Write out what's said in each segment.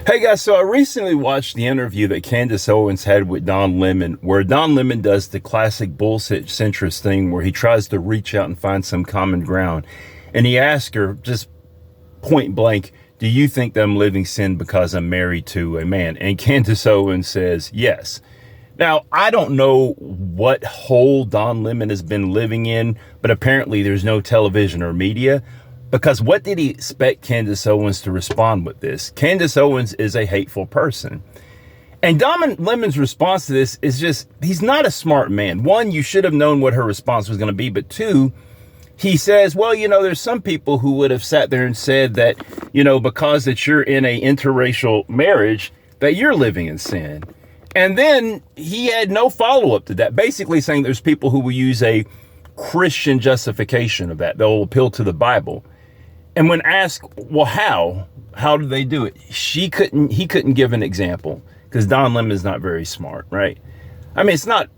Hey guys, so I recently watched the interview that Candace Owens had with Don Lemon, where Don Lemon does the classic bullshit centrist thing where he tries to reach out and find some common ground. And he asked her just point blank, do you think that I'm living sin because I'm married to a man? And Candace Owens says, yes. Now, I don't know what hole Don Lemon has been living in, but apparently there's no television or media. Because what did he expect Candace Owens to respond with this? Candace Owens is a hateful person. And Don Lemon's response to this is just, he's not a smart man. One, you should have known what her response was going to be. But two, he says, well, there's some people who would have sat there and said that, because that you're in a interracial marriage, that you're living in sin. And then he had no follow-up to that, basically saying there's people who will use a Christian justification of that. They'll appeal to the Bible. And when asked, well, how do they do it? He couldn't give an example because Don Lemon is not very smart, right? I mean, it's not,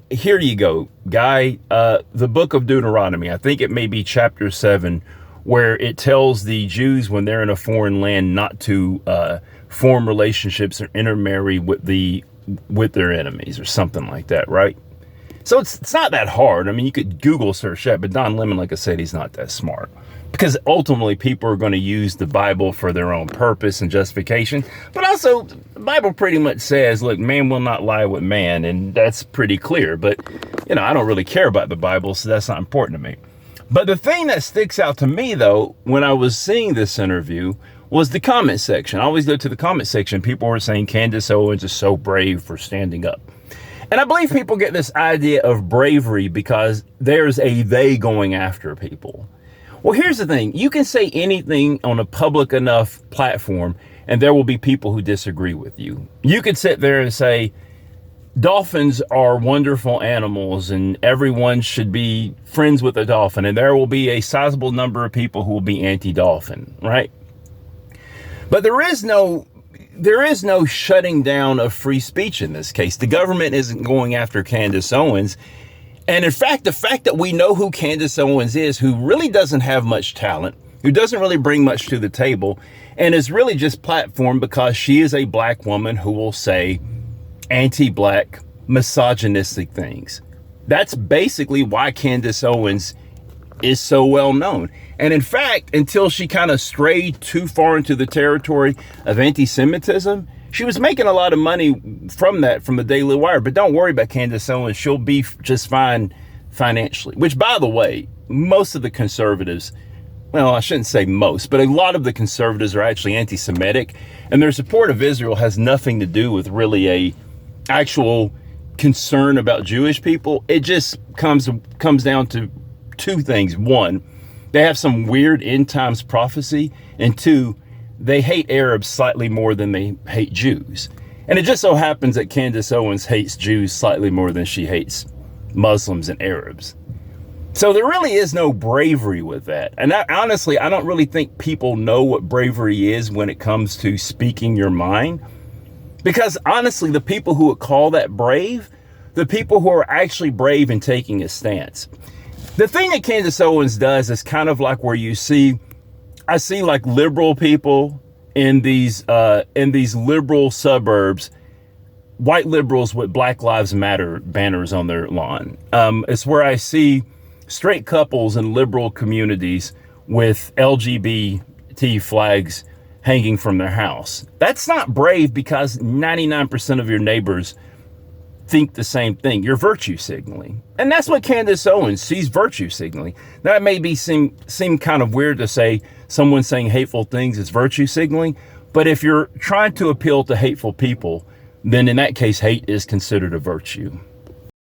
here you go, guy, the book of Deuteronomy, I think it may be chapter 7, where it tells the Jews when they're in a foreign land not to form relationships or intermarry with their enemies or something like that, right? So it's not that hard. I mean, you could Google search that, but Don Lemon, like I said, he's not that smart. Because ultimately people are going to use the Bible for their own purpose and justification. But also, the Bible pretty much says, look, man will not lie with man. And that's pretty clear. But, I don't really care about the Bible, so that's not important to me. But the thing that sticks out to me, though, when I was seeing this interview, was the comment section. I always go to the comment section. People were saying Candace Owens is so brave for standing up. And I believe people get this idea of bravery because there's a they going after people. Well, here's the thing. You can say anything on a public enough platform, and there will be people who disagree with you. You could sit there and say, dolphins are wonderful animals, and everyone should be friends with a dolphin, and there will be a sizable number of people who will be anti-dolphin, right? But there is no shutting down of free speech in this case. The government isn't going after Candace Owens. And in fact, the fact that we know who Candace Owens is, who really doesn't have much talent, who doesn't really bring much to the table, and is really just platformed because she is a black woman who will say anti-black, misogynistic things. That's basically why Candace Owens is so well known. And in fact, until she kind of strayed too far into the territory of anti-Semitism, she was making a lot of money from the Daily Wire. But don't worry about Candace Owens. She'll be just fine financially. Which, by the way, most of the conservatives, well, I shouldn't say most, but a lot of the conservatives are actually anti-Semitic. And their support of Israel has nothing to do with really a actual concern about Jewish people. It just comes down to two things. One, they have some weird end times prophecy. And two, they hate Arabs slightly more than they hate Jews. And it just so happens that Candace Owens hates Jews slightly more than she hates Muslims and Arabs. So there really is no bravery with that. And honestly, I don't really think people know what bravery is when it comes to speaking your mind. Because honestly, the people who would call that brave, the people who are actually brave in taking a stance. The thing that Candace Owens does is kind of like where I see like liberal people in these liberal suburbs, white liberals with Black Lives Matter banners on their lawn. It's where I see straight couples in liberal communities with LGBT flags hanging from their house. That's not brave because 99% of your neighbors think the same thing. You're virtue signaling. And that's what Candace Owens, she's virtue signaling. Now, it may seem kind of weird to say someone saying hateful things is virtue signaling, but if you're trying to appeal to hateful people, then in that case, hate is considered a virtue.